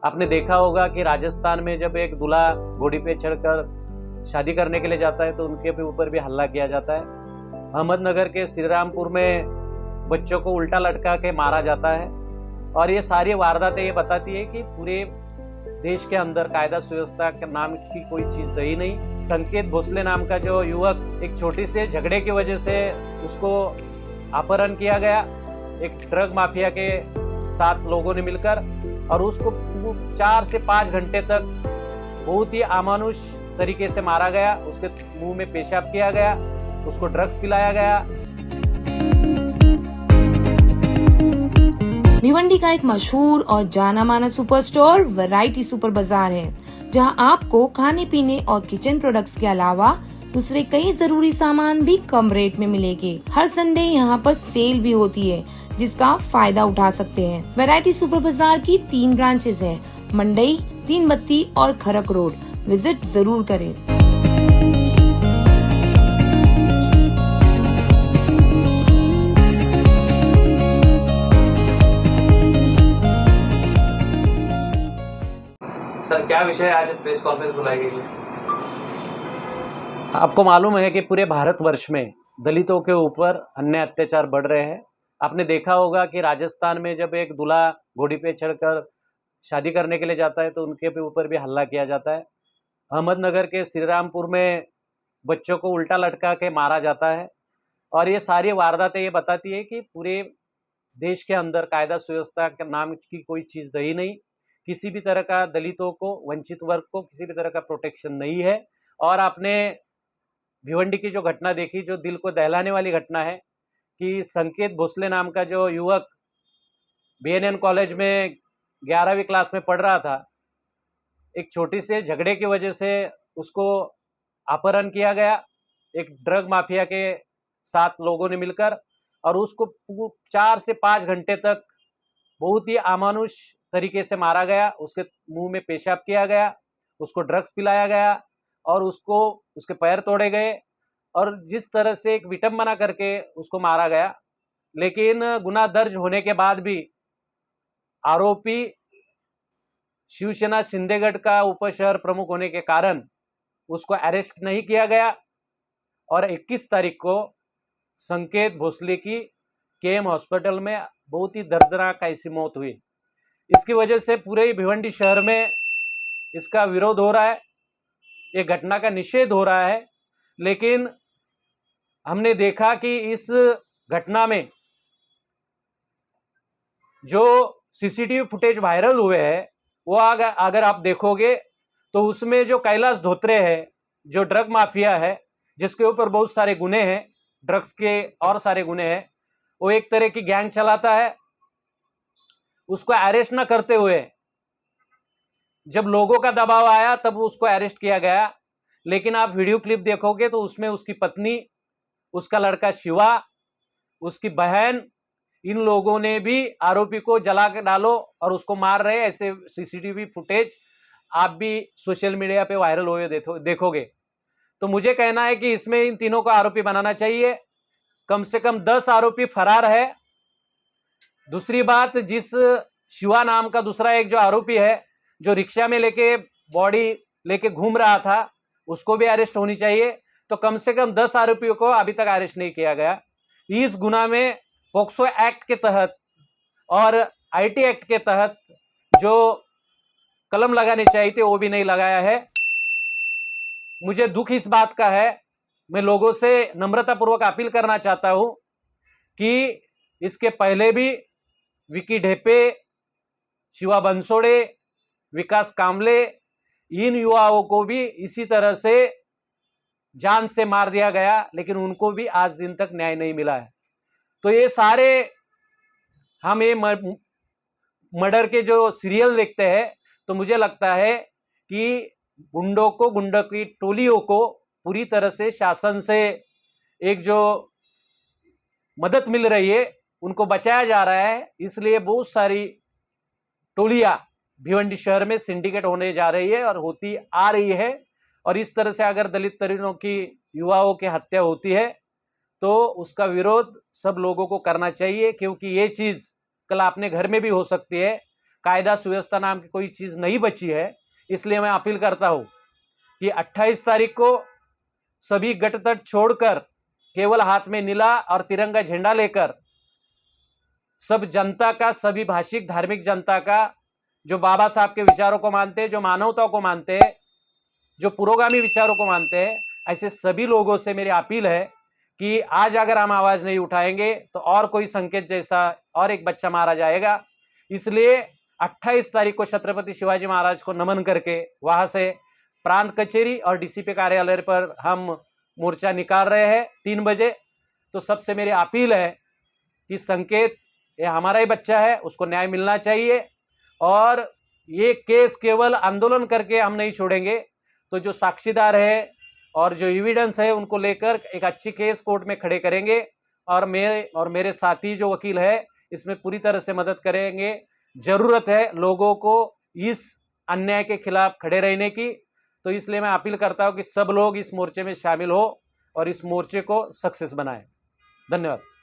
आपने देखा होगा कि राजस्थान में जब एक दूल्हा घोड़ी पे चढ़कर शादी करने के लिए जाता है तो उनके भी ऊपर भी हल्ला किया जाता है। अहमदनगर के श्रीरामपुर में बच्चों को उल्टा लटका के मारा जाता है। और ये सारी वारदातें ये बताती है कि पूरे देश के अंदर कायदा सुव्यवस्था के नाम की कोई चीज रही नहीं। संकेत भोसले नाम का जो युवक, एक छोटी से झगड़े की वजह से उसको अपहरण किया गया एक ड्रग माफिया के साथ लोगों ने मिलकर, और उसको 4 से 5 घंटे तक बहुत ही अमानुष तरीके से मारा गया। उसके मुंह में पेशाब किया गया, उसको ड्रग्स पिलाया गया। भिवंडी का एक मशहूर और जाना माना सुपर स्टोर वैरायटी सुपर बाजार है, जहां आपको खाने पीने और किचन प्रोडक्ट्स के अलावा दूसरे कई जरूरी सामान भी कम रेट में मिलेंगे। हर संडे यहां पर सेल भी होती है, जिसका फायदा उठा सकते हैं। वैरायटी सुपर बाजार की 3 ब्रांचेस हैं, मंडई, तीन बत्ती और खरक रोड। विजिट जरूर करें। सर, क्या विषय आज प्रेस कॉन्फ्रेंस बुलाई गई है? आपको मालूम है कि पूरे भारतवर्ष में दलितों के ऊपर अन्याय अत्याचार बढ़ रहे हैं। आपने देखा होगा कि राजस्थान में जब एक दूल्हा घोड़ी पे चढ़कर शादी करने के लिए जाता है तो उनके भी ऊपर भी हल्ला किया जाता है। अहमदनगर के श्रीरामपुर में बच्चों को उल्टा लटका के मारा जाता है। और ये सारी वारदातें ये बताती है कि पूरे देश के अंदर कायदा सुव्यवस्था के नाम की कोई चीज रही नहीं। किसी भी तरह का दलितों को, वंचित वर्ग को किसी भी तरह का प्रोटेक्शन नहीं है। और आपने भिवंडी की जो घटना देखी, जो दिल को दहलाने वाली घटना है कि संकेत भोसले नाम का जो युवक बीएनएन कॉलेज में 11वीं क्लास में पढ़ रहा था, एक छोटी से झगड़े की वजह से उसको अपहरण किया गया एक ड्रग माफिया के साथ लोगों ने मिलकर, और उसको 4 से 5 घंटे तक बहुत ही अमानुष तरीके से मारा गया। उसके मुंह में पेशाब किया गया, उसको ड्रग्स पिलाया गया और उसके पैर तोड़े गए, और जिस तरह से एक विटंबना करके उसको मारा गया। लेकिन गुनाह दर्ज होने के बाद भी आरोपी शिवसेना शिंदेगढ़ का उपशहर प्रमुख होने के कारण उसको अरेस्ट नहीं किया गया। और 21 तारीख को संकेत भोसले की केएम हॉस्पिटल में बहुत ही दर्दनाक ऐसी मौत हुई। इसकी वजह से पूरे भिवंडी शहर में इसका विरोध हो रहा है, ये घटना का निषेध हो रहा है। लेकिन हमने देखा कि इस घटना में जो सीसीटीवी फुटेज वायरल हुए हैं, वो अगर आप देखोगे तो उसमें जो कैलाश धोत्रे है, जो ड्रग माफिया है, जिसके ऊपर बहुत सारे गुने हैं, ड्रग्स के और सारे गुने हैं, वो एक तरह की गैंग चलाता है। उसको अरेस्ट न करते हुए जब लोगों का दबाव आया तब उसको अरेस्ट किया गया। लेकिन आप वीडियो क्लिप देखोगे तो उसमें उसकी पत्नी, उसका लड़का शिवा, उसकी बहन, इन लोगों ने भी आरोपी को जला के डालो और उसको मार रहे। ऐसे सीसीटीवी फुटेज आप भी सोशल मीडिया पे वायरल हुए देखोगे। तो मुझे कहना है कि इसमें इन तीनों को आरोपी बनाना चाहिए। कम से कम 10 आरोपी फरार है। दूसरी बात, जिस शिवा नाम का दूसरा एक जो आरोपी है, जो रिक्शा में लेके बॉडी लेके घूम रहा था, उसको भी अरेस्ट होनी चाहिए। तो कम से कम 10 आरोपियों को अभी तक अरेस्ट नहीं किया गया। इस गुना में पोक्सो एक्ट के तहत और आईटी एक्ट के तहत जो कलम लगाने चाहिए थे वो भी नहीं लगाया है। मुझे दुख इस बात का है। मैं लोगों से नम्रतापूर्वक अपील करना चाहता हूं कि इसके पहले भी विकी ढेपे, शिवा बंसोड़े, विकास कामले, इन युवाओं को भी इसी तरह से जान से मार दिया गया, लेकिन उनको भी आज दिन तक न्याय नहीं मिला है। तो ये सारे हम ये मर्डर के जो सीरियल देखते हैं तो मुझे लगता है कि गुंडों की टोलियों को पूरी तरह से शासन से एक जो मदद मिल रही है, उनको बचाया जा रहा है। इसलिए बहुत सारी टोलियां भिवंडी शहर में सिंडिकेट होने जा रही है और होती आ रही है। और इस तरह से अगर दलित तरुणों की, युवाओं की हत्या होती है तो उसका विरोध सब लोगों को करना चाहिए, क्योंकि ये चीज कल अपने घर में भी हो सकती है। कायदा सुव्यवस्था नाम की कोई चीज नहीं बची है। इसलिए मैं अपील करता हूं कि 28 तारीख को सभी गटतट छोड़कर केवल हाथ में नीला और तिरंगा झंडा लेकर सब जनता का, सभी भाषिक धार्मिक जनता का, जो बाबा साहब के विचारों को मानते हैं, जो मानवता को मानते हैं, जो पुरोगामी विचारों को मानते हैं, ऐसे सभी लोगों से मेरी अपील है कि आज अगर हम आवाज नहीं उठाएंगे तो और कोई संकेत जैसा और एक बच्चा मारा जाएगा। इसलिए 28 तारीख को छत्रपति शिवाजी महाराज को नमन करके वहां से प्रांत कचेरी और डीसीपी कार्यालय पर हम मोर्चा निकाल रहे हैं 3 बजे। तो सबसे मेरी अपील है कि संकेत, ये हमारा ही बच्चा है, उसको न्याय मिलना चाहिए और ये केस केवल आंदोलन करके हम नहीं छोड़ेंगे। तो जो साक्षीदार है और जो एविडेंस है उनको लेकर एक अच्छी केस कोर्ट में खड़े करेंगे और मेरे साथी जो वकील है इसमें पूरी तरह से मदद करेंगे। जरूरत है लोगों को इस अन्याय के खिलाफ खड़े रहने की। तो इसलिए मैं अपील करता हूं कि सब लोग इस मोर्चे में शामिल हो और इस मोर्चे को सक्सेस बनाएं। धन्यवाद।